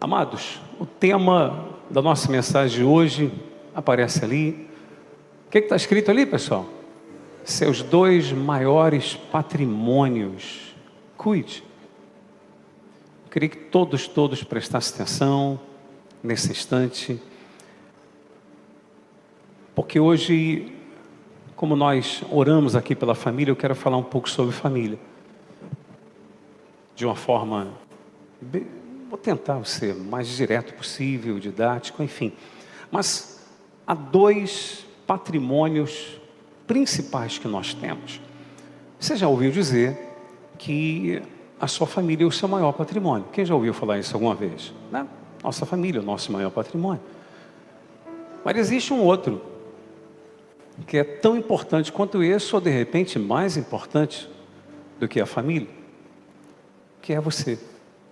Amados, o tema da nossa mensagem de hoje aparece ali. O que está escrito ali, pessoal? Seus dois maiores patrimônios. Cuide. Eu queria que todos prestassem atenção nesse instante. Porque hoje, como nós oramos aqui pela família, eu quero falar um pouco sobre família. De uma forma, vou tentar ser o mais direto possível, didático, enfim. Mas há dois patrimônios principais que nós temos. Você já ouviu dizer que a sua família é o seu maior patrimônio? Quem já ouviu falar isso alguma vez? Né? Nossa família é o nosso maior patrimônio. Mas existe um outro, que é tão importante quanto esse, ou de repente mais importante do que a família, que é você.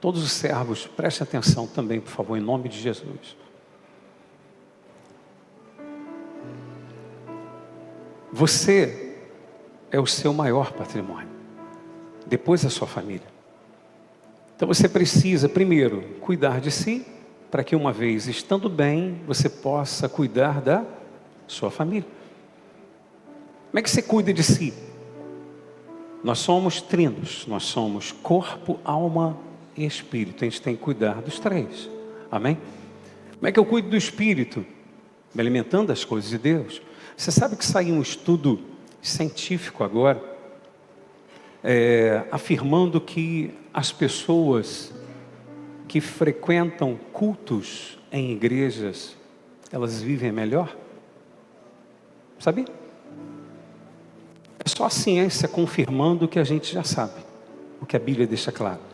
Todos os servos, prestem atenção também, por favor, em nome de Jesus. Você é o seu maior patrimônio, depois da sua família. Então você precisa, primeiro, cuidar de si, para que uma vez estando bem, você possa cuidar da sua família. Como é que você cuida de si? Nós somos trinos, nós somos corpo, alma e espírito. A gente tem que cuidar dos três. Amém? Como é que eu cuido do espírito? Me alimentando das coisas de Deus. Você sabe que saiu um estudo científico agora, afirmando que as pessoas que frequentam cultos em igrejas, elas vivem melhor? Sabia? É só a ciência confirmando o que a gente já sabe, o que a Bíblia deixa claro.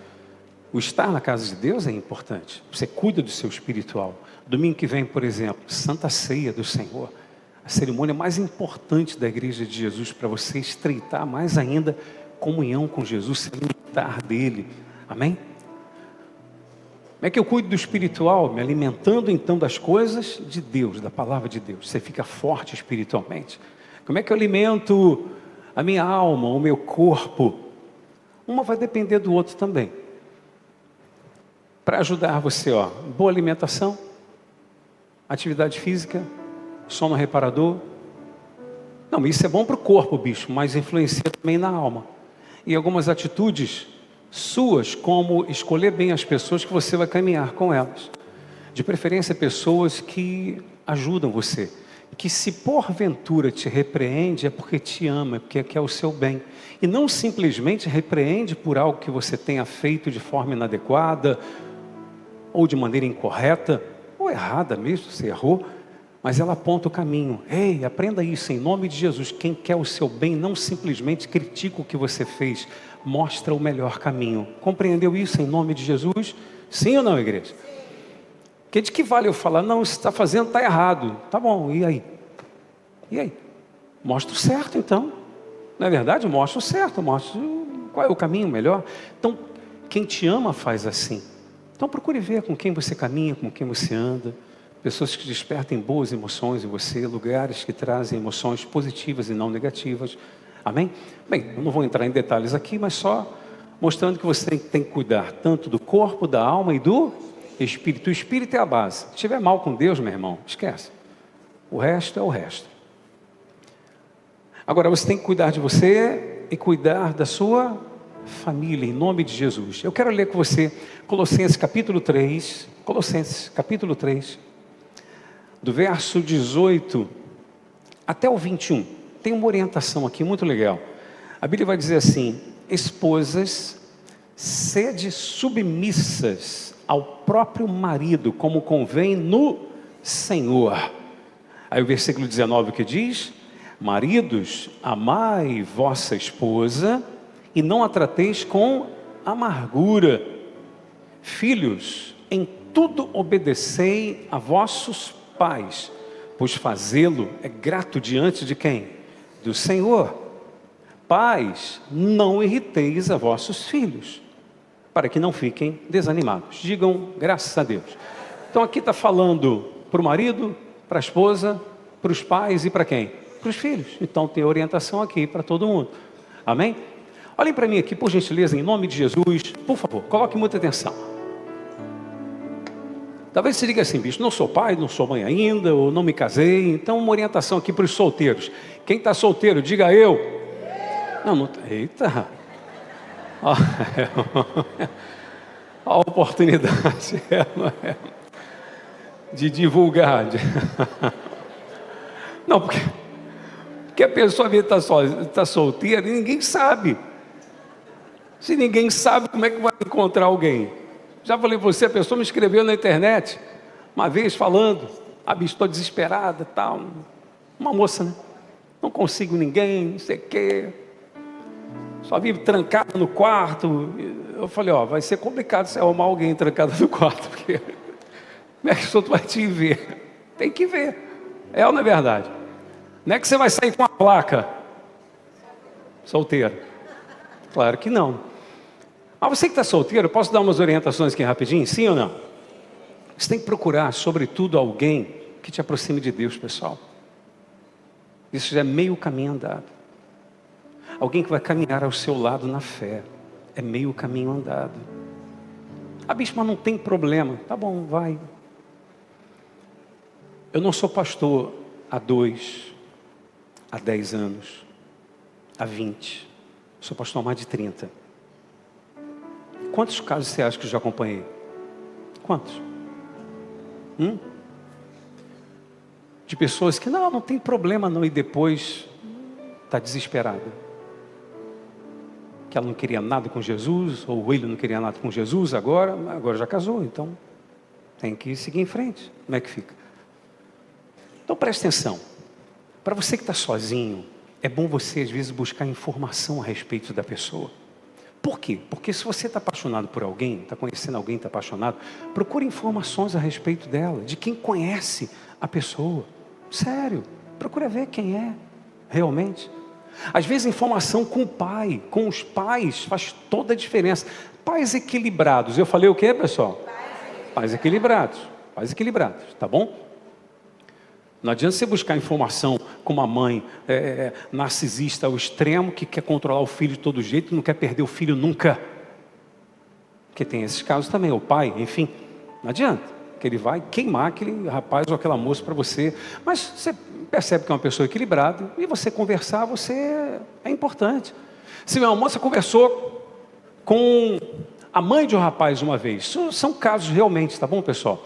O estar na casa de Deus é importante. Você cuida do seu espiritual. Domingo que vem, por exemplo, Santa Ceia do Senhor, a cerimônia mais importante da Igreja de Jesus, para você estreitar mais ainda comunhão com Jesus, se alimentar dele. Amém? Como é que eu cuido do espiritual? Me alimentando então das coisas de Deus, da palavra de Deus. Você fica forte espiritualmente. Como é que eu alimento a minha alma, o meu corpo? Uma vai depender do outro também. Para ajudar você, boa alimentação, atividade física, sono reparador. Não, isso é bom para o corpo, bicho, mas influencia também na alma. E algumas atitudes suas, como escolher bem as pessoas que você vai caminhar com elas. De preferência, pessoas que ajudam você. Que se porventura te repreende, é porque te ama, é porque quer o seu bem. E não simplesmente repreende por algo que você tenha feito de forma inadequada, ou de maneira incorreta, ou errada mesmo, você errou, mas ela aponta o caminho. Ei, aprenda isso em nome de Jesus. Quem quer o seu bem não simplesmente critica o que você fez, mostra o melhor caminho. Compreendeu isso em nome de Jesus? Sim ou não, igreja? Que de que vale eu falar, não, isso está fazendo, está errado. Tá bom, e aí? E aí? Mostra o certo então. Não é verdade? Mostra o certo, mostra qual é o caminho melhor. Então, quem te ama faz assim. Então procure ver com quem você caminha, com quem você anda. Pessoas que despertem boas emoções em você, lugares que trazem emoções positivas e não negativas. Amém? Bem, eu não vou entrar em detalhes aqui, mas só mostrando que você tem que cuidar tanto do corpo, da alma e do espírito. O espírito é a base. Se estiver mal com Deus, meu irmão, esquece. O resto é o resto. Agora você tem que cuidar de você e cuidar da sua família, em nome de Jesus. Eu quero ler com você Colossenses capítulo 3, do verso 18 até o 21. Tem uma orientação aqui muito legal. A Bíblia vai dizer assim: esposas, sede submissas ao próprio marido, como convém no Senhor. Aí o versículo 19 que diz: maridos, amai vossa esposa e não a trateis com amargura. Filhos, em tudo obedecei a vossos pais, pois fazê-lo é grato diante de quem? Do Senhor. Pais, não irriteis a vossos filhos, para que não fiquem desanimados. Digam graças a Deus. Então aqui está falando para o marido, para a esposa, para os pais e para quem? Para os filhos. Então tem orientação aqui para todo mundo. Amém? Olhem para mim aqui, por gentileza, em nome de Jesus. Por favor, coloque muita atenção. Talvez você diga assim, bicho, não sou pai, não sou mãe ainda, ou não me casei. Então uma orientação aqui para os solteiros. Quem está solteiro, diga eu. Não, não, eita. A oportunidade de divulgar. Não, porque a pessoa está solteira e ninguém sabe. Se ninguém sabe, como é que vai encontrar alguém? Já falei para você, a pessoa me escreveu na internet, uma vez falando, estou desesperada, tal. Uma moça, né? Não consigo ninguém, não sei o quê. Só vive trancada no quarto. Eu falei, vai ser complicado você arrumar alguém trancado no quarto, porque como é que o outro vai te ver? Tem que ver. É ou não é verdade? Não é que você vai sair com a placa solteiro. Claro que não. Mas você que está solteiro, posso dar umas orientações aqui rapidinho? Sim ou não? Você tem que procurar, sobretudo, alguém que te aproxime de Deus, pessoal. Isso já é meio caminho andado. Alguém que vai caminhar ao seu lado na fé. É meio caminho andado. Bicho, mas não tem problema. Tá bom, vai. Eu não sou pastor há 2, há 10 anos, há 20. Sou pastor há mais de 30. Quantos casos você acha que eu já acompanhei? Quantos? De pessoas que não tem problema não, e depois está desesperada. Que ela não queria nada com Jesus, ou ele não queria nada com Jesus, agora já casou, então tem que seguir em frente. Como é que fica? Então preste atenção. Para você que está sozinho, é bom você às vezes buscar informação a respeito da pessoa. Por quê? Porque se você está apaixonado por alguém, está conhecendo alguém, está apaixonado, procure informações a respeito dela, de quem conhece a pessoa. Sério, procura ver quem é realmente. Às vezes informação com o pai, com os pais, faz toda a diferença. Pais equilibrados, eu falei o quê, pessoal? Pais equilibrados, tá bom? Não adianta você buscar informação com uma mãe narcisista ao extremo, que quer controlar o filho de todo jeito, não quer perder o filho nunca. Porque tem esses casos também, o pai, enfim, não adianta, que ele vai queimar aquele rapaz ou aquela moça para você. Mas você percebe que é uma pessoa equilibrada, e você conversar, é importante. Se uma moça conversou com a mãe de um rapaz uma vez, isso são casos realmente, tá bom, pessoal?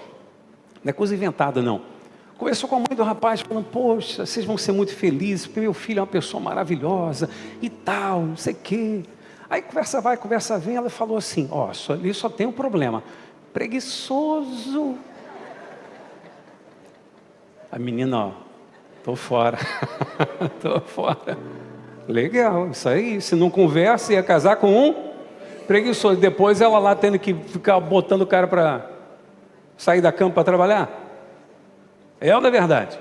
Não é coisa inventada, não. Conversou com a mãe do rapaz, falando, poxa, vocês vão ser muito felizes, porque meu filho é uma pessoa maravilhosa, e tal, não sei o quê. Aí conversa vai, conversa vem, ela falou assim, ali só tem um problema, preguiçoso. A menina, tô fora, tô fora. Legal, isso aí, se não conversa, ia casar com um preguiçoso. Depois ela lá tendo que ficar botando o cara para sair da cama para trabalhar. É ou não é verdade?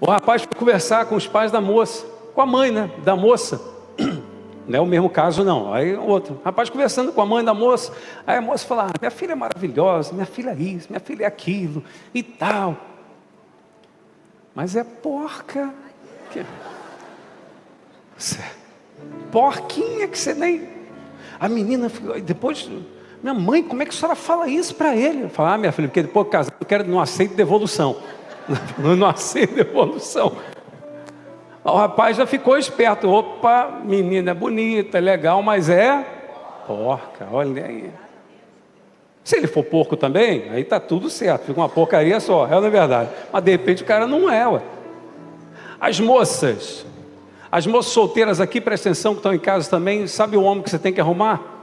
O rapaz foi conversar com os pais da moça, com a mãe, né, da moça. Não é o mesmo caso não. Aí outro, rapaz conversando com a mãe da moça. Aí a moça fala, minha filha é maravilhosa, minha filha é isso, minha filha é aquilo e tal. Mas é porca. Porquinha que você nem... A menina, depois... Minha mãe, como é que a senhora fala isso para ele? Eu falo, minha filha, porque depois de casar, não aceito devolução. Não aceito devolução. O rapaz já ficou esperto. Opa, menina é bonita, é legal, mas é porca, olha aí. Se ele for porco também, aí tá tudo certo, fica uma porcaria só, é na verdade. Mas de repente o cara não é, ué. As moças solteiras aqui, presta atenção, que estão em casa também, sabe o homem que você tem que arrumar?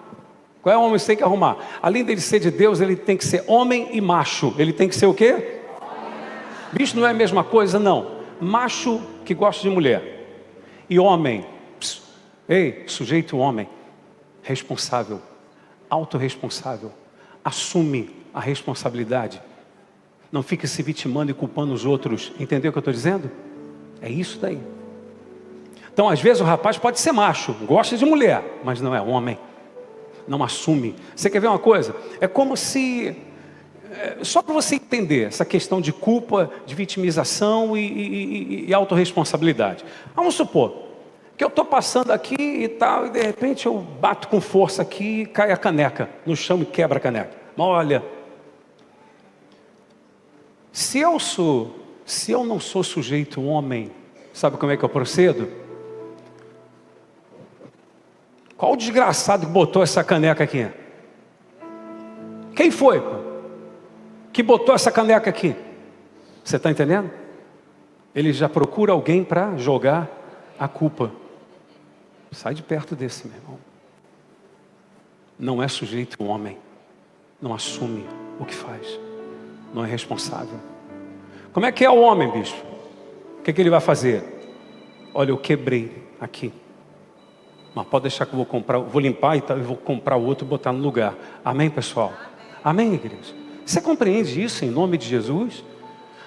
Qual é o homem que você tem que arrumar? Além dele ser de Deus, ele tem que ser homem e macho. Ele tem que ser o quê? Bicho não é a mesma coisa, não. Macho que gosta de mulher. E homem, sujeito homem, responsável, autorresponsável, assume a responsabilidade. Não fica se vitimando e culpando os outros. Entendeu o que eu estou dizendo? É isso daí. Então, às vezes o rapaz pode ser macho, gosta de mulher, mas não é homem. Não assume. Você quer ver uma coisa? É como se... só para você entender essa questão de culpa, de vitimização e autorresponsabilidade. Vamos supor que eu estou passando aqui e tal, e de repente eu bato com força aqui e cai a caneca no chão e quebra a caneca. Olha, Se eu não sou sujeito homem, sabe como é que eu procedo? Qual o desgraçado que botou essa caneca aqui? Quem foi, pô, que botou essa caneca aqui? Você está entendendo? Ele já procura alguém para jogar a culpa. Sai de perto desse, meu irmão. Não é sujeito homem. Não assume o que faz. Não é responsável. Como é que é o homem, bicho? O que ele vai fazer? Olha, eu quebrei aqui. Mas pode deixar que eu vou comprar, vou limpar e tal, eu vou comprar outro e botar no lugar. Amém, pessoal? Amém, igreja? Você compreende isso em nome de Jesus?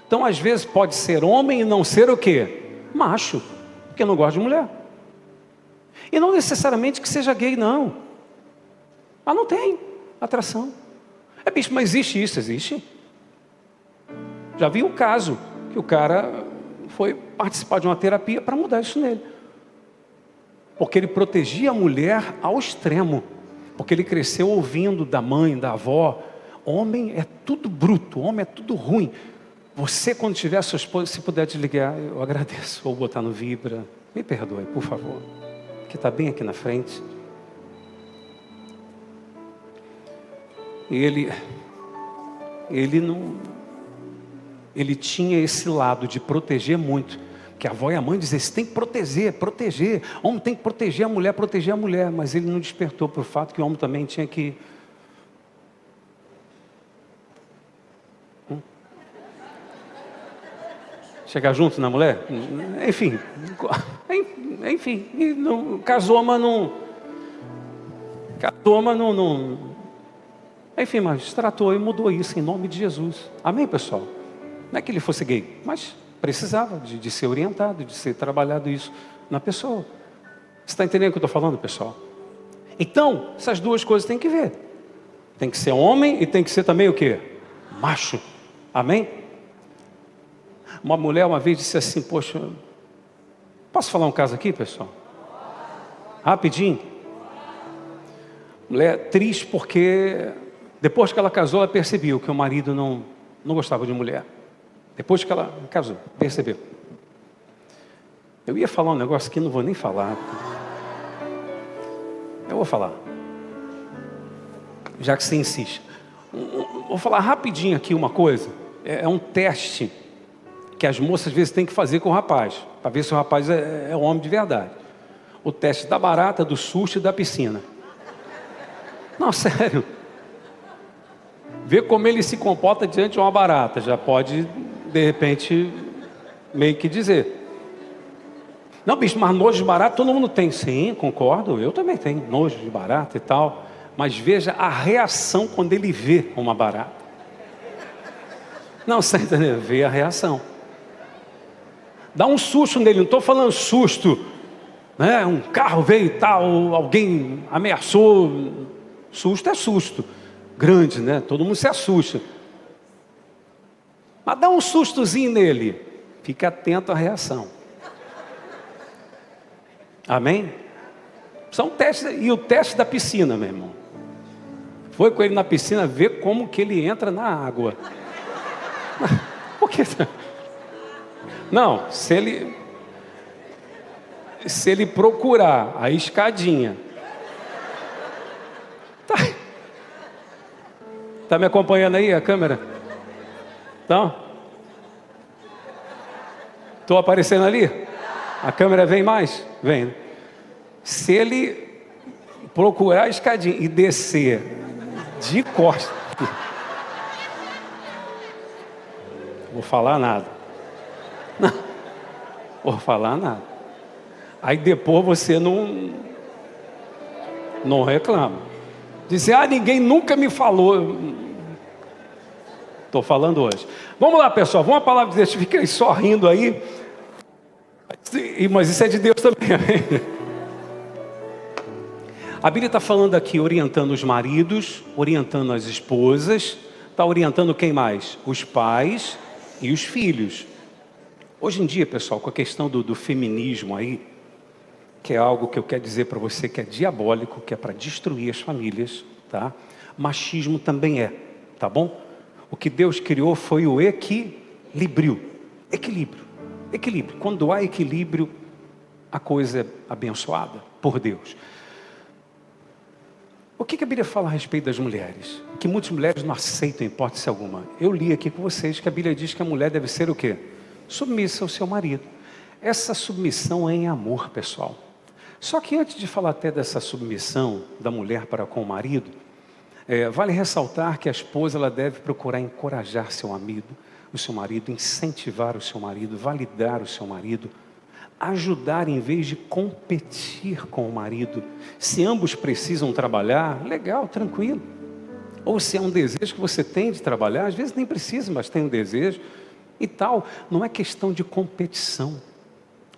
Então, às vezes, pode ser homem e não ser o quê? Macho, porque não gosta de mulher. E não necessariamente que seja gay, não. Mas não tem atração. Bicho, mas existe isso? Existe. Já vi um caso que o cara foi participar de uma terapia para mudar isso nele. Porque ele protegia a mulher ao extremo. Porque ele cresceu ouvindo da mãe, da avó: homem é tudo bruto, homem é tudo ruim. Você, quando tiver sua esposa, se puder desligar, eu agradeço. Ou botar no vibra. Me perdoe, por favor. Que está bem aqui na frente. E ele tinha esse lado de proteger muito. Que a avó e a mãe diziam: você tem que proteger. Homem tem que proteger a mulher. Mas ele não despertou para o fato que o homem também tinha que... chegar junto na mulher? Enfim, casou, mas não... Enfim, mas tratou e mudou isso em nome de Jesus. Amém, pessoal? Não é que ele fosse gay, mas precisava de ser orientado, de ser trabalhado isso na pessoa. Você está entendendo o que eu estou falando, pessoal? Então, essas duas coisas tem que ver. Tem que ser homem e tem que ser também o quê? Macho. Amém? Uma mulher uma vez disse assim: poxa, posso falar um caso aqui, pessoal? Rapidinho. Mulher triste porque depois que ela casou, ela percebeu que o marido não gostava de mulher. Depois que ela casou, percebeu. Eu ia falar um negócio que não vou nem falar. Eu vou falar, já que você insiste. Vou falar rapidinho aqui uma coisa. É um teste que as moças às vezes têm que fazer com o rapaz, para ver se o rapaz é homem de verdade. O teste da barata, do susto e da piscina. Não, sério. Ver como ele se comporta diante de uma barata. Já pode, de repente, meio que dizer: não, bicho, mas nojo de barata todo mundo tem. Sim, concordo, eu também tenho nojo de barata e tal. Mas veja a reação quando ele vê uma barata. Não, você está entendendo? Vê a reação. Dá um susto nele, não estou falando susto, né? Um carro veio e tal, alguém ameaçou. Susto é susto. Grande, né? Todo mundo se assusta. Mas dá um sustozinho nele. Fique atento à reação. Amém? São testes. E o teste da piscina, meu irmão. Foi com ele na piscina ver como que ele entra na água. Por quê? Não, se ele procurar a escadinha. Tá me acompanhando aí a câmera? Então? Estou aparecendo ali? A câmera vem mais? Vem. Se ele procurar a escadinha e descer de costas, vou falar nada. Não vou falar nada. Aí depois você não reclama. Dizer: ninguém nunca me falou. Estou falando hoje. Vamos lá, pessoal. Vamos à palavra de Deus. Fiquei só rindo aí. Mas isso é de Deus também. A Bíblia está falando aqui, orientando os maridos, orientando as esposas. Está orientando quem mais? Os pais e os filhos. Hoje em dia, pessoal, com a questão do feminismo aí, que é algo que eu quero dizer para você que é diabólico, que é para destruir as famílias, tá? Machismo também é, tá bom? O que Deus criou foi o equilíbrio. Equilíbrio. Quando há equilíbrio, a coisa é abençoada por Deus. O que a Bíblia fala a respeito das mulheres? Que muitas mulheres não aceitam em hipótese alguma. Eu li aqui com vocês que a Bíblia diz que a mulher deve ser o quê? Submissa ao seu marido. Essa submissão é em amor, pessoal. Só que antes de falar até dessa submissão da mulher para com o marido, vale ressaltar que a esposa ela deve procurar encorajar o seu marido, incentivar o seu marido, validar o seu marido, ajudar em vez de competir com o marido. Se ambos precisam trabalhar, legal, tranquilo. Ou se é um desejo que você tem de trabalhar, às vezes nem precisa, mas tem um desejo e tal. Não é questão de competição,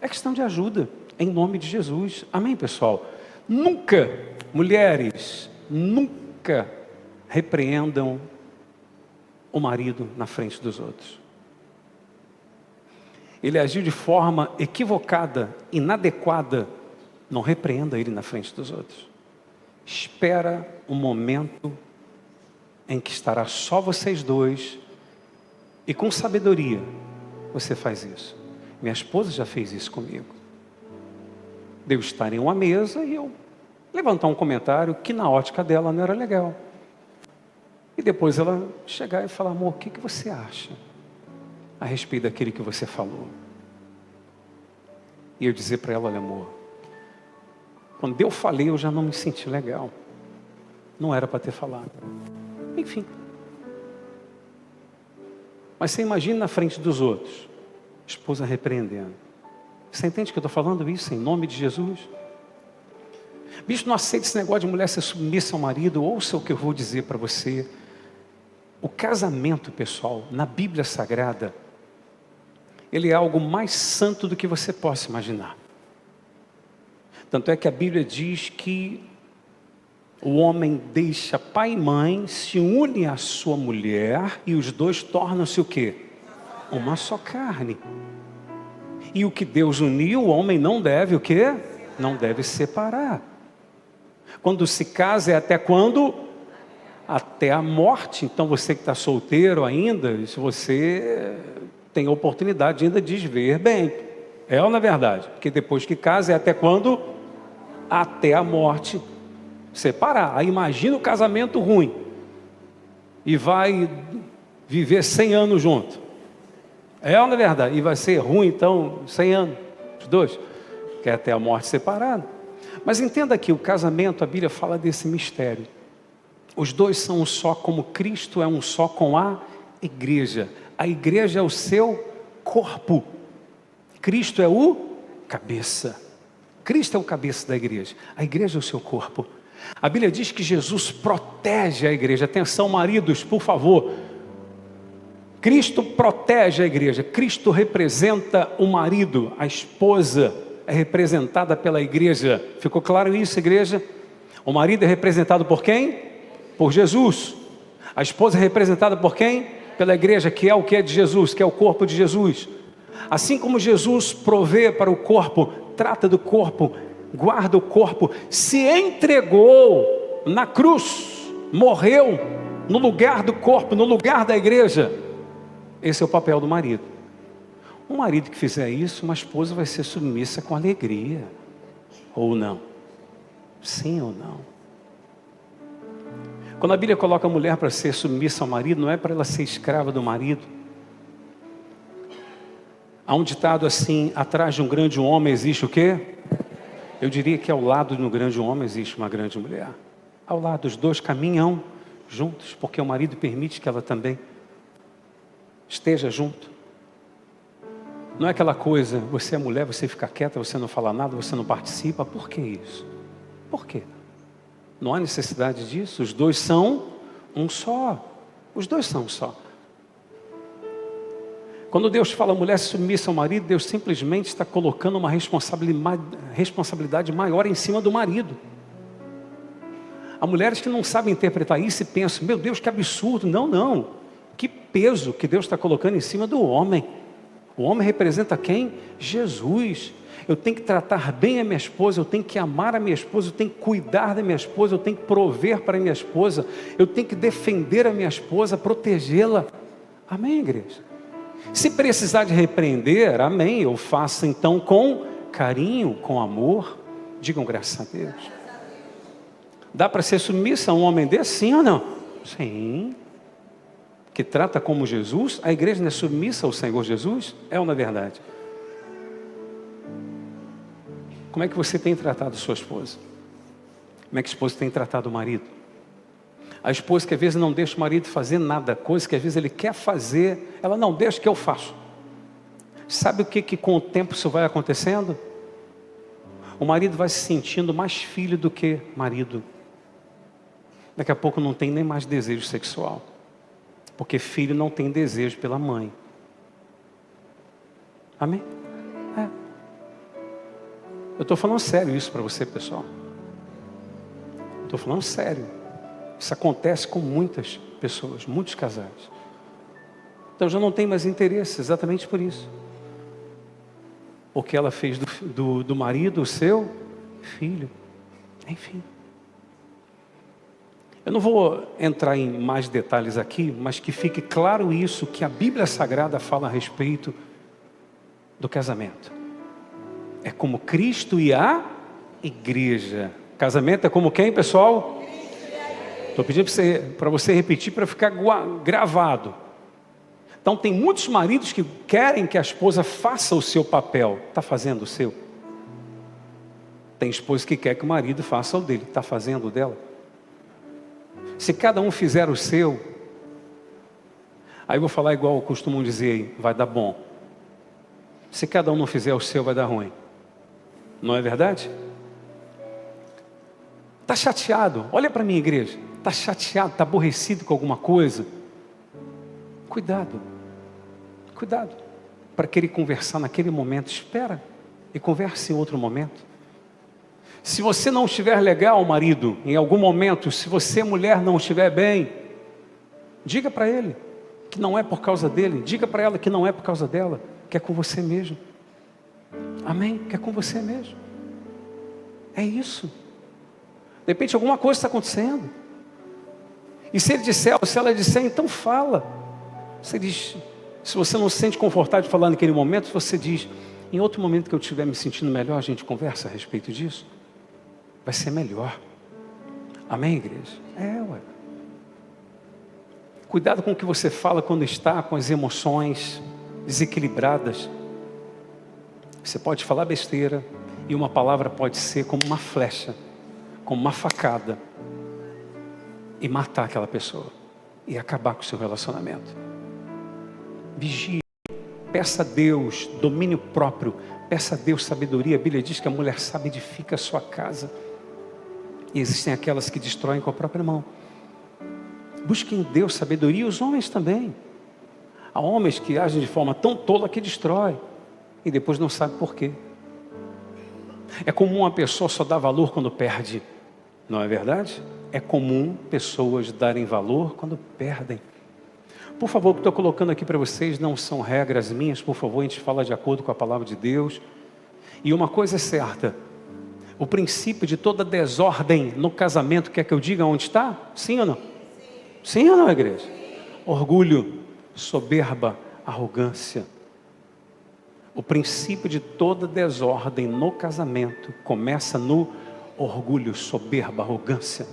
é questão de ajuda, em nome de Jesus. Amém, pessoal? Nunca, mulheres, nunca repreendam o marido na frente dos outros. Ele agiu de forma equivocada, inadequada, não repreenda ele na frente dos outros. Espera um momento em que estará só vocês dois e com sabedoria você faz isso. Minha esposa já fez isso comigo. De eu estar em uma mesa e eu levantar um comentário que na ótica dela não era legal. E depois ela chegar e falar, amor, o que você acha a respeito daquele que você falou? E eu dizer para ela, olha amor, quando eu falei eu já não me senti legal. Não era para ter falado. Enfim. Mas você imagina na frente dos outros, esposa repreendendo. Você entende que eu estou falando isso em nome de Jesus? Bicho, não aceita esse negócio de mulher ser submissa ao marido. Ouça o que eu vou dizer para você. O casamento, pessoal, na Bíblia Sagrada, ele é algo mais santo do que você possa imaginar. Tanto é que a Bíblia diz que o homem deixa pai e mãe, se une à sua mulher e os dois tornam-se o quê? Uma só carne. E o que Deus uniu, o homem não deve o quê? Não deve separar. Quando se casa é até quando? Até a morte. Então você que está solteiro ainda, se você tem a oportunidade ainda de ver bem. É ou não é verdade? Porque depois que casa é até quando? Até a morte separar. Aí imagina o casamento ruim. E vai viver 100 anos junto. É ou não é verdade? E vai ser ruim então 100 anos. Os dois. Que é até a morte separada. Mas entenda que o casamento, a Bíblia fala desse mistério. Os dois são um só, como Cristo é um só com a igreja. A igreja é o seu corpo. Cristo é o cabeça. Cristo é o cabeça da igreja. A igreja é o seu corpo. A Bíblia diz que Jesus protege a igreja. Atenção, maridos, por favor. Cristo protege a igreja. Cristo representa o marido. A esposa é representada pela igreja. Ficou claro isso, igreja? O marido é representado por quem? Por Jesus. A esposa é representada por quem? Pela igreja, que é o que é de Jesus, que é o corpo de Jesus. Assim como Jesus provê para o corpo, trata do corpo, guarda o corpo, se entregou na cruz, morreu no lugar do corpo, no lugar da igreja. Esse é o papel do marido. Um marido que fizer isso, uma esposa vai ser submissa com alegria. Ou não? Sim ou não? Quando a Bíblia coloca a mulher para ser submissa ao marido, não é para ela ser escrava do marido. Há um ditado assim, atrás de um grande homem existe o quê? Eu diria que ao lado de um grande homem existe uma grande mulher. Ao lado, os dois caminham juntos, porque o marido permite que ela também esteja junto. Não é aquela coisa, você é mulher, você fica quieta, você não fala nada, você não participa. Por que isso? Por quê? Não há necessidade disso. Os dois são um só. Os dois são um só. Quando Deus fala mulher submissa ao marido, Deus simplesmente está colocando uma responsabilidade maior em cima do marido. Há mulheres que não sabem interpretar isso e pensam, meu Deus, que absurdo. Não, não. Que peso que Deus está colocando em cima do homem. O homem representa quem? Jesus. Eu tenho que tratar bem a minha esposa, eu tenho que amar a minha esposa, eu tenho que cuidar da minha esposa, eu tenho que prover para a minha esposa, eu tenho que defender a minha esposa, protegê-la. Amém, igreja? Se precisar de repreender, amém, eu faço então com carinho, com amor. Digam graças a Deus. Dá para ser submissa a um homem desse, sim ou não? Sim. Que trata como Jesus. A igreja não é submissa ao Senhor Jesus? É ou não é verdade? Como é que você tem tratado sua esposa? Como é que a esposa tem tratado o marido? A esposa que às vezes não deixa o marido fazer nada, coisa que às vezes ele quer fazer, ela não deixa que eu faço. Sabe o que com o tempo isso vai acontecendo? O marido vai se sentindo mais filho do que marido. Daqui a pouco não tem nem mais desejo sexual. Porque filho não tem desejo pela mãe. Amém? É. Eu estou falando sério isso para você, pessoal. Estou falando sério. Isso acontece com muitas pessoas, muitos casais. Então já não tem mais interesse, exatamente por isso. Porque ela fez do marido o seu filho. Enfim. Eu não vou entrar em mais detalhes aqui, mas que fique claro isso, que a Bíblia Sagrada fala a respeito do casamento. É como Cristo e a igreja. Casamento é como quem, pessoal? Estou pedindo para você repetir para ficar gravado. Então tem muitos maridos que querem que a esposa faça o seu papel. Está fazendo o seu? Tem esposa que quer que o marido faça o dele. Está fazendo o dela? Se cada um fizer o seu, aí eu vou falar igual costumam dizer aí, vai dar bom. Se cada um não fizer o seu, vai dar ruim. Não é verdade? Está chateado? Olha para mim, igreja. Está chateado, está aborrecido com alguma coisa? Cuidado. Cuidado. Para querer conversar naquele momento, espera e converse em outro momento. Se você não estiver legal, marido, em algum momento, se você, mulher, não estiver bem, diga para ele que não é por causa dele, diga para ela que não é por causa dela, que é com você mesmo. Amém? Que é com você mesmo. É isso. De repente alguma coisa está acontecendo. E se ele disser, ou se ela disser, então fala. Você diz, se você não se sente confortável de falar naquele momento, você diz, em outro momento que eu estiver me sentindo melhor, a gente conversa a respeito disso. Vai ser melhor. Amém, igreja? Ué. Cuidado com o que você fala quando está com as emoções desequilibradas. Você pode falar besteira e uma palavra pode ser como uma flecha, como uma facada e matar aquela pessoa e acabar com o seu relacionamento. Vigie, peça a Deus domínio próprio, peça a Deus sabedoria. A Bíblia diz que a mulher sábia edifica a sua casa. E existem aquelas que destroem com a própria mão. Busquem em Deus sabedoria, os homens também. Há homens que agem de forma tão tola que destrói e depois não sabe por quê. É comum uma pessoa só dar valor quando perde, não é verdade? É comum pessoas darem valor quando perdem. Por favor, o que estou colocando aqui para vocês não são regras minhas, por favor, a gente fala de acordo com a palavra de Deus. E uma coisa é certa, o princípio de toda desordem no casamento, quer que eu diga onde está? Sim ou não? Sim ou não, igreja? Orgulho, soberba, arrogância. O princípio de toda desordem no casamento começa no orgulho, soberba, arrogância.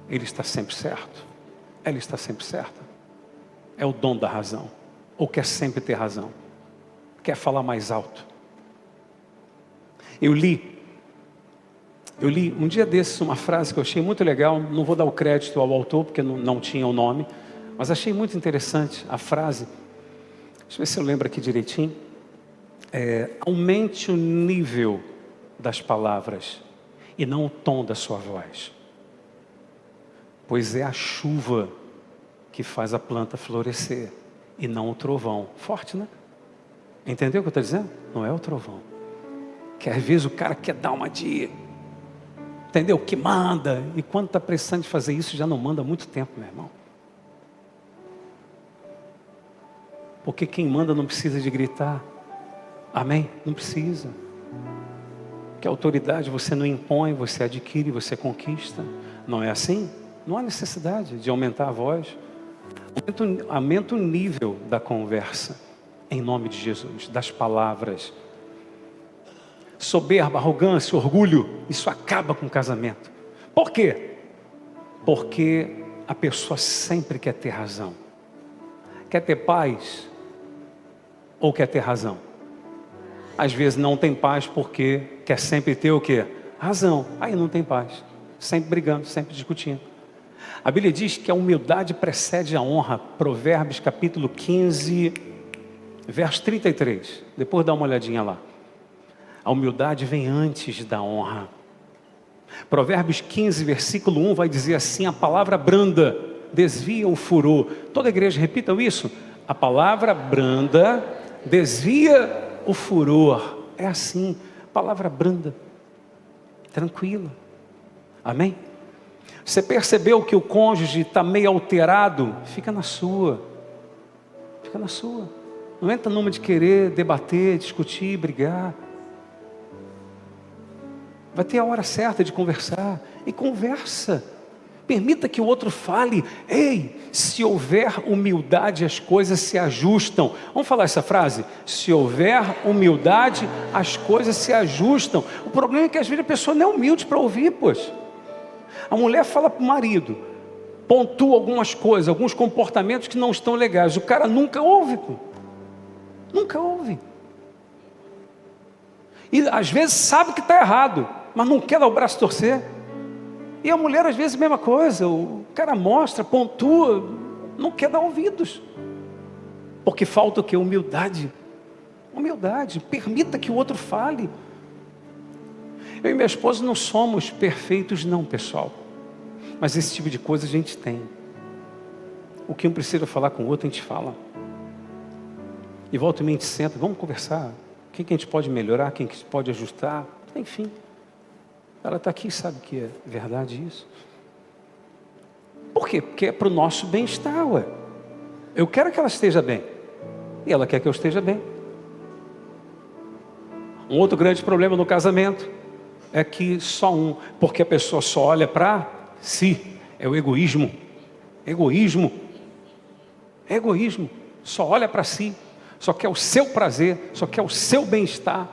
Ele está sempre certo. Ela está sempre certa. É o dom da razão. Ou quer sempre ter razão. Quer falar mais alto. Eu li um dia desses uma frase que eu achei muito legal. Não vou dar o crédito ao autor porque não tinha o nome. Mas achei muito interessante a frase. Deixa eu ver se eu lembro aqui direitinho. Aumente o nível das palavras e não o tom da sua voz. Pois é a chuva que faz a planta florescer e não o trovão. Forte, né? Entendeu o que eu estou dizendo? Não é o trovão. Que às vezes o cara quer dar uma de... Entendeu? Que manda. E quando está precisando de fazer isso, já não manda há muito tempo, meu irmão. Porque quem manda não precisa de gritar. Amém? Não precisa. Que a autoridade você não impõe, você adquire, você conquista. Não é assim? Não há necessidade de aumentar a voz. Aumenta o nível da conversa. Em nome de Jesus, das palavras. Soberba, arrogância, orgulho, isso acaba com o casamento. Por quê? Porque a pessoa sempre quer ter razão. Quer ter paz ou quer ter razão? Às vezes não tem paz porque quer sempre ter o quê? Razão. Aí não tem paz. Sempre brigando, sempre discutindo. A Bíblia diz que a humildade precede a honra. Provérbios capítulo 15, verso 33. Depois dá uma olhadinha lá. A humildade vem antes da honra. Provérbios 15, versículo 1 vai dizer assim: a palavra branda desvia o furor. Toda a igreja repitam isso. A palavra branda desvia o furor. É assim, palavra branda, tranquila. Amém? Você percebeu que o cônjuge está meio alterado? Fica na sua. Fica na sua. Não entra numa de querer debater, discutir, brigar. Vai ter a hora certa de conversar. E conversa. Permita que o outro fale. Ei, se houver humildade, as coisas se ajustam. Vamos falar essa frase? Se houver humildade, as coisas se ajustam. O problema é que às vezes a pessoa não é humilde para ouvir, pois. A mulher fala para o marido, pontua algumas coisas, alguns comportamentos que não estão legais. O cara nunca ouve, pô. Nunca ouve. E às vezes sabe que está errado, mas não quer dar o braço a torcer. E a mulher às vezes a mesma coisa. O cara mostra, pontua, não quer dar ouvidos. Porque falta o quê? Humildade. Humildade. Permita que o outro fale. Eu e minha esposa não somos perfeitos não, pessoal. Mas esse tipo de coisa a gente tem. O que um precisa falar com o outro, a gente fala. E volta e meia a gente senta, vamos conversar. O que a gente pode melhorar, quem que pode ajustar. Enfim. Ela está aqui, sabe que é verdade isso. Por quê? Porque é para o nosso bem-estar, ué. Eu quero que ela esteja bem. E ela quer que eu esteja bem. Um outro grande problema no casamento é que porque a pessoa só olha para si, é o egoísmo. Egoísmo. Egoísmo. Só olha para si, só quer o seu prazer, só quer o seu bem-estar,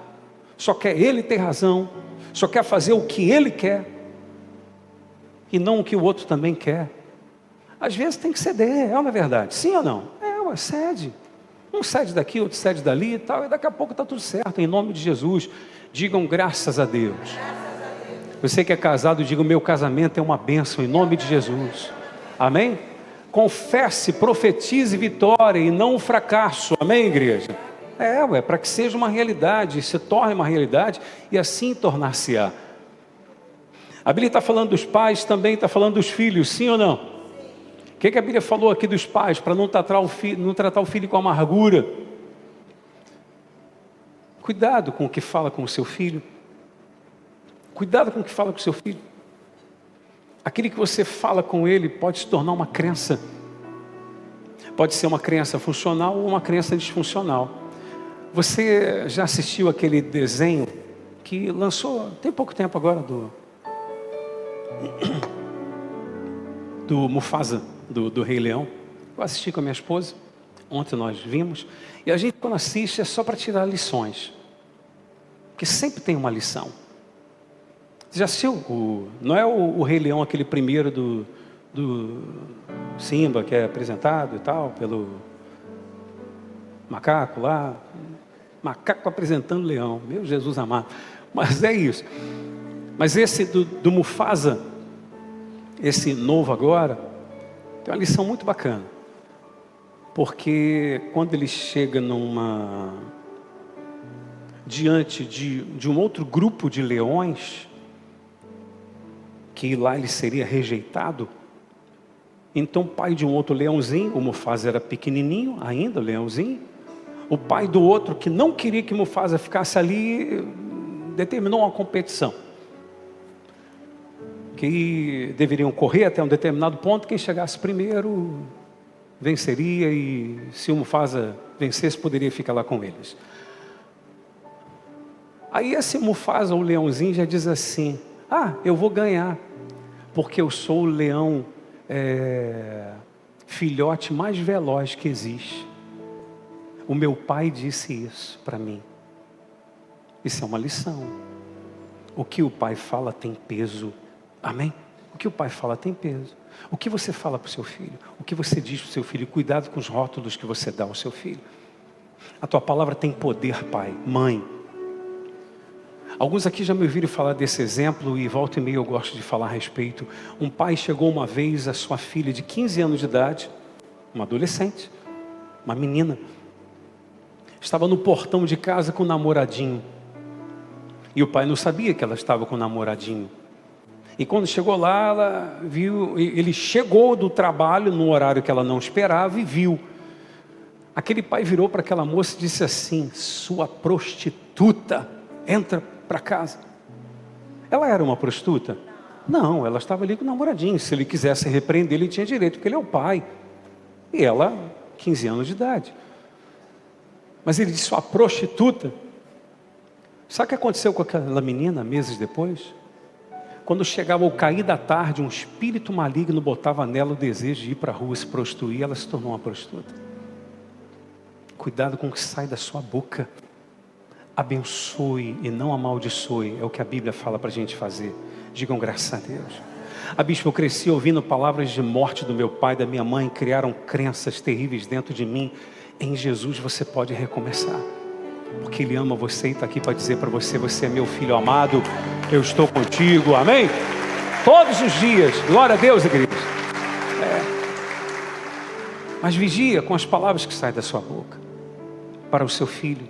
só quer ele ter razão, só quer fazer o que ele quer e não o que o outro também quer. Às vezes tem que ceder, é uma verdade, sim ou não? Cede. Um cede daqui, outro cede dali e tal, e daqui a pouco está tudo certo, em nome de Jesus. Digam graças a Deus. Você que é casado, diga: o meu casamento é uma bênção, em nome de Jesus. Amém? Confesse, profetize vitória e não um fracasso. Amém, igreja? Para que seja uma realidade, se torne uma realidade e assim tornar-se-á. A Bíblia está falando dos pais, também está falando dos filhos, sim ou não? O que a Bíblia falou aqui dos pais, para não tratar o filho com amargura? Cuidado com o que fala com o seu filho. Cuidado com o que fala com o seu filho. Aquilo que você fala com ele pode se tornar uma crença. Pode ser uma crença funcional ou uma crença disfuncional. Você já assistiu aquele desenho que lançou, tem pouco tempo agora, do Mufasa, do Rei Leão? Eu assisti com a minha esposa, ontem nós vimos, e a gente quando assiste é só para tirar lições, porque sempre tem uma lição. Você já assistiu? Não é o Rei Leão, aquele primeiro do Simba, que é apresentado e tal, pelo macaco lá, macaco apresentando leão, meu Jesus amado, mas é isso. Mas esse do Mufasa, esse novo agora, tem uma lição muito bacana, porque quando ele chega diante de um outro grupo de leões, que lá ele seria rejeitado, então o pai de um outro leãozinho, o Mufasa era pequenininho ainda, o leãozinho, o pai do outro que não queria que Mufasa ficasse ali, determinou uma competição, que deveriam correr até um determinado ponto, quem chegasse primeiro venceria e se o Mufasa vencesse, poderia ficar lá com eles. Aí esse Mufasa, o leãozinho, já diz assim: eu vou ganhar, porque eu sou o leão filhote mais veloz que existe. O meu pai disse isso para mim. Isso é uma lição. O que o pai fala tem peso. Amém? O que o pai fala tem peso. O que você fala para o seu filho? O que você diz para o seu filho? Cuidado com os rótulos que você dá ao seu filho. A tua palavra tem poder, pai, mãe. Alguns aqui já me ouviram falar desse exemplo e volta e meia eu gosto de falar a respeito. Um pai chegou uma vez a sua filha de 15 anos de idade, uma adolescente, uma menina, estava no portão de casa com o namoradinho. E o pai não sabia que ela estava com o namoradinho. E quando chegou lá, ela viu, ele chegou do trabalho no horário que ela não esperava e viu. Aquele pai virou para aquela moça e disse assim: sua prostituta, entra para casa. Ela era uma prostituta? Não, ela estava ali com o namoradinho. Se ele quisesse repreender, ele tinha direito, porque ele é o pai. E ela, 15 anos de idade. Mas ele disse: sua prostituta. Sabe o que aconteceu com aquela menina meses depois? Quando chegava o cair da tarde, um espírito maligno botava nela o desejo de ir para a rua se prostituir, ela se tornou uma prostituta. Cuidado com o que sai da sua boca. Abençoe e não amaldiçoe, é o que a Bíblia fala para a gente fazer. Digam graças a Deus. Bispo, eu cresci ouvindo palavras de morte do meu pai, da minha mãe, criaram crenças terríveis dentro de mim. Em Jesus você pode recomeçar, porque Ele ama você e está aqui para dizer para você: você é meu filho amado, eu estou contigo, amém? Todos os dias, glória a Deus, igreja. Mas vigia com as palavras que saem da sua boca, para o seu filho,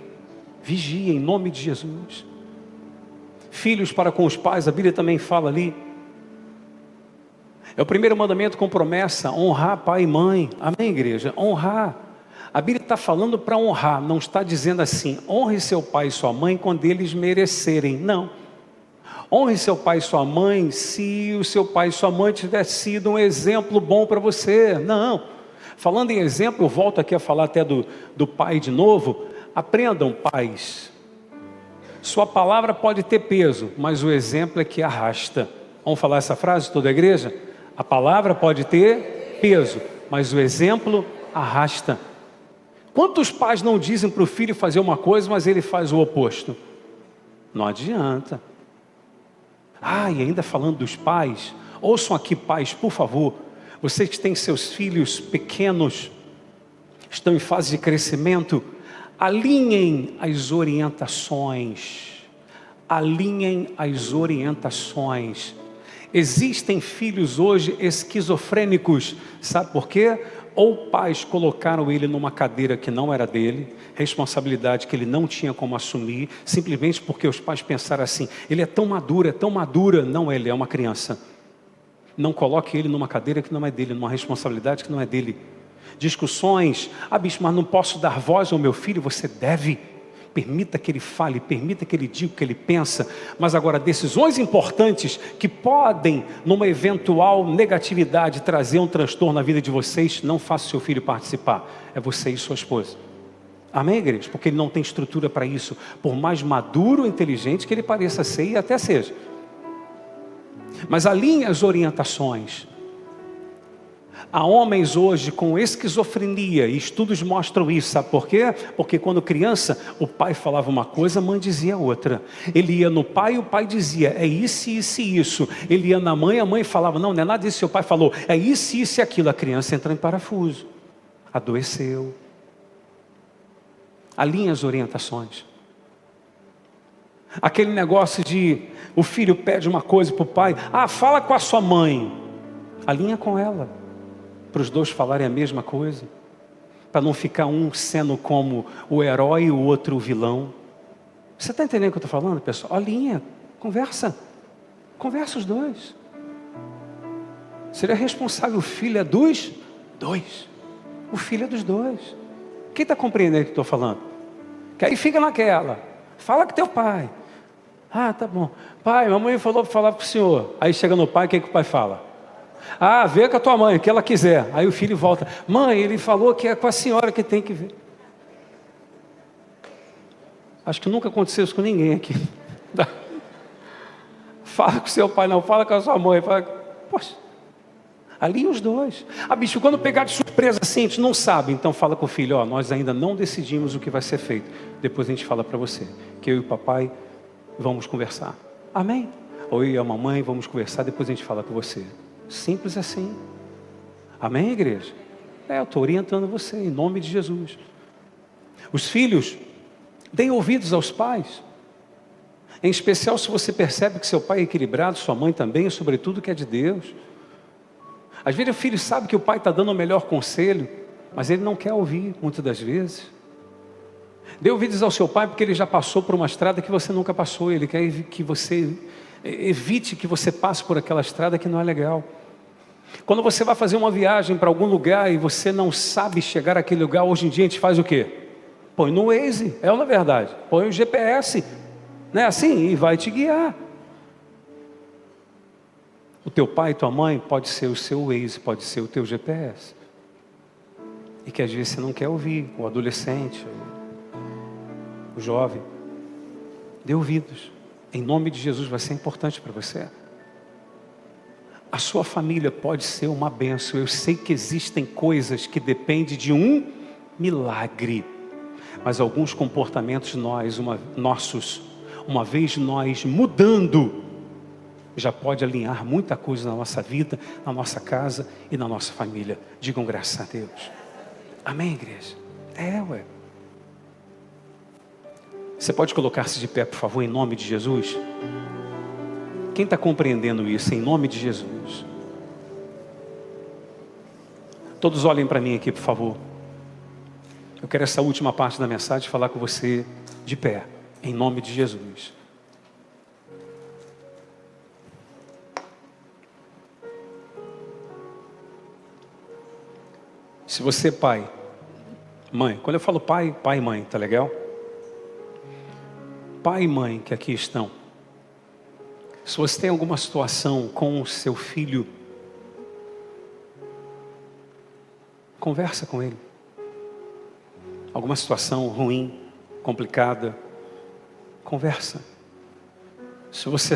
vigia em nome de Jesus. Filhos para com os pais, a Bíblia também fala ali, é o primeiro mandamento com promessa: honrar pai e mãe, amém, igreja? Honrar. A Bíblia está falando para honrar, não está dizendo assim: honre seu pai e sua mãe quando eles merecerem. Não. Honre seu pai e sua mãe se o seu pai e sua mãe tivessem sido um exemplo bom para você. Não. Falando em exemplo, eu volto aqui a falar até do pai de novo. Aprendam, pais. Sua palavra pode ter peso, mas o exemplo é que arrasta. Vamos falar essa frase toda a igreja? A palavra pode ter peso, mas o exemplo arrasta. Quantos pais não dizem para o filho fazer uma coisa, mas ele faz o oposto? Não adianta. E ainda falando dos pais, ouçam aqui, pais, por favor. Vocês que têm seus filhos pequenos, estão em fase de crescimento, alinhem as orientações. Alinhem as orientações. Existem filhos hoje esquizofrênicos, sabe por quê? Ou pais colocaram ele numa cadeira que não era dele, responsabilidade que ele não tinha como assumir, simplesmente porque os pais pensaram assim: ele é tão madura. Não, ele é uma criança. Não coloque ele numa cadeira que não é dele, numa responsabilidade que não é dele. Discussões: bispo, mas não posso dar voz ao meu filho. Você deve. Permita que ele fale, permita que ele diga o que ele pensa. Mas agora, decisões importantes que podem, numa eventual negatividade, trazer um transtorno na vida de vocês, não faça o seu filho participar. É você e sua esposa. Amém, igreja? Porque ele não tem estrutura para isso, por mais maduro e inteligente que ele pareça ser e até seja. Mas alinhe as orientações. Há homens hoje com esquizofrenia, e estudos mostram isso, sabe por quê? Porque quando criança, o pai falava uma coisa, a mãe dizia outra. Ele ia no pai e o pai dizia: é isso, isso e isso. Ele ia na mãe, a mãe falava: não é nada disso, seu pai falou, é isso, isso e aquilo. A criança entra em parafuso, adoeceu. Alinhe as orientações. Aquele negócio de o filho pede uma coisa para o pai: fala com a sua mãe. Alinha com ela, para os dois falarem a mesma coisa, para não ficar um sendo como o herói e o outro o vilão. Você está entendendo o que eu estou falando, pessoal? Alinha, conversa os dois. Seria responsável, o filho é dos dois. O filho é dos dois. Quem está compreendendo o que eu estou falando? Que aí fica naquela: fala com teu pai. Tá bom. Pai, mamãe falou para falar para o senhor. Aí chega no pai, o que o pai fala? Ah, vê com a tua mãe, o que ela quiser. Aí o filho volta. Mãe, ele falou que é com a senhora que tem que ver. Acho que nunca aconteceu isso com ninguém aqui. Fala com seu pai, não. Fala com a sua mãe. Fala... Poxa, ali os dois. Ah, bicho, quando pegar de surpresa assim, a gente não sabe. Então fala com o filho, ó, nós ainda não decidimos o que vai ser feito. Depois a gente fala para você, que eu e o papai vamos conversar. Amém? Ou eu e a mamãe vamos conversar, depois a gente fala com você. Simples assim. Amém, igreja? Eu estou orientando você, em nome de Jesus. Os filhos, deem ouvidos aos pais. Em especial se você percebe que seu pai é equilibrado, sua mãe também, e sobretudo que é de Deus. Às vezes o filho sabe que o pai está dando o melhor conselho, mas ele não quer ouvir, muitas das vezes. Dê ouvidos ao seu pai porque ele já passou por uma estrada que você nunca passou. Ele quer que você evite que você passe por aquela estrada que não é legal. Quando você vai fazer uma viagem para algum lugar e você não sabe chegar àquele lugar, hoje em dia a gente faz o quê? Põe no Waze, é ou não é verdade? Põe o GPS, não é assim? E vai te guiar. O teu pai e tua mãe pode ser o seu Waze, pode ser o teu GPS. E que às vezes você não quer ouvir, o adolescente, o jovem. Dê ouvidos. Em nome de Jesus vai ser importante para você. A sua família pode ser uma bênção. Eu sei que existem coisas que dependem de um milagre. Mas alguns comportamentos nossos, uma vez nós mudando, já pode alinhar muita coisa na nossa vida, na nossa casa e na nossa família. Digam graças a Deus. Amém, igreja? Ué. Você pode colocar-se de pé, por favor, em nome de Jesus? Quem está compreendendo isso, em nome de Jesus? Todos olhem para mim aqui, por favor. Eu quero essa última parte da mensagem falar com você de pé, em nome de Jesus. Se você é pai, mãe, quando eu falo pai, pai e mãe, tá legal? Pai e mãe que aqui estão, se você tem alguma situação com o seu filho, conversa com ele. Alguma situação ruim, complicada, conversa. Se você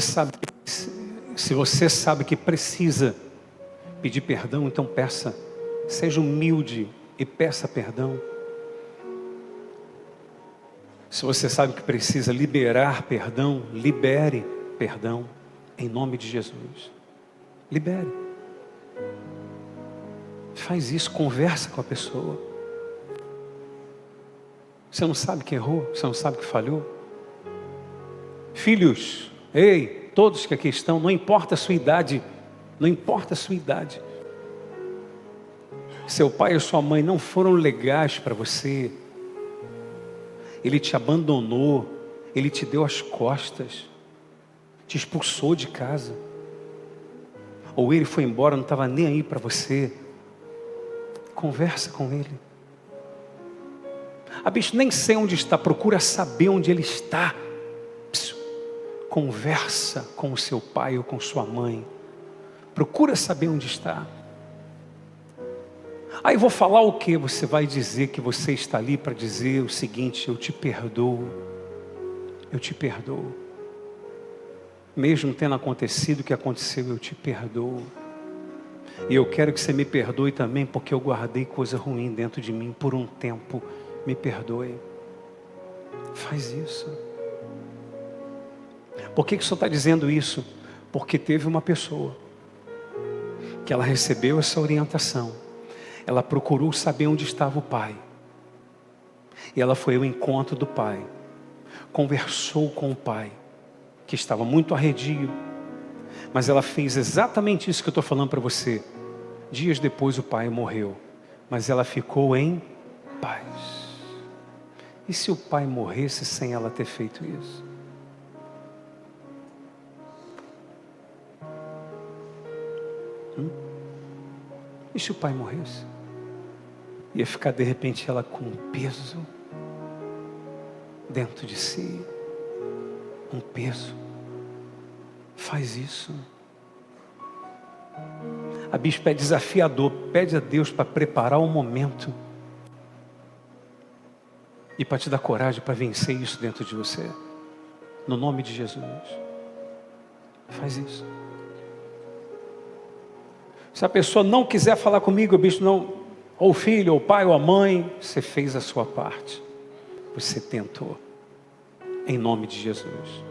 sabe que precisa pedir perdão, então peça. Seja humilde e peça perdão. Se você sabe que precisa liberar perdão, libere perdão, em nome de Jesus. Libere. Faz isso, conversa com a pessoa. Você não sabe que errou? Você não sabe que falhou? Filhos, ei, todos que aqui estão, não importa a sua idade, não importa a sua idade. Seu pai e sua mãe não foram legais para você. Ele te abandonou, ele te deu as costas, te expulsou de casa. Ou ele foi embora, não estava nem aí para você. Conversa com ele. Ah, bicho, nem sei onde está, procura saber onde ele está. Conversa com o seu pai ou com sua mãe. Procura saber onde está. Aí vou falar o que? Você vai dizer que você está ali para dizer o seguinte: eu te perdoo. Eu te perdoo. Mesmo tendo acontecido o que aconteceu, eu te perdoo. E eu quero que você me perdoe também, porque eu guardei coisa ruim dentro de mim por um tempo. Me perdoe. Faz isso. Por que o Senhor está dizendo isso? Porque teve uma pessoa que ela recebeu essa orientação. Ela procurou saber onde estava o pai. E ela foi ao encontro do pai. Conversou com o pai, que estava muito arredio. Mas ela fez exatamente isso que eu estou falando para você. Dias depois o pai morreu. Mas ela ficou em paz. E se o pai morresse sem ela ter feito isso? E se o pai morresse? Ia ficar de repente ela com um peso dentro de si. Um peso. Faz isso. A bispa é desafiador. Pede a Deus para preparar o momento e para te dar coragem para vencer isso dentro de você. No nome de Jesus. Faz isso. Se a pessoa não quiser falar comigo, o bispo não, ou o filho, ou o pai, ou a mãe, você fez a sua parte. Você tentou. Em nome de Jesus.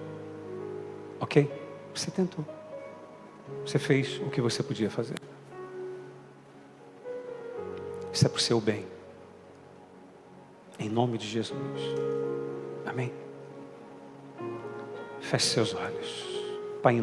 Ok? Você tentou. Você fez o que você podia fazer. Isso é para o seu bem. Em nome de Jesus. Amém? Feche seus olhos. Pai,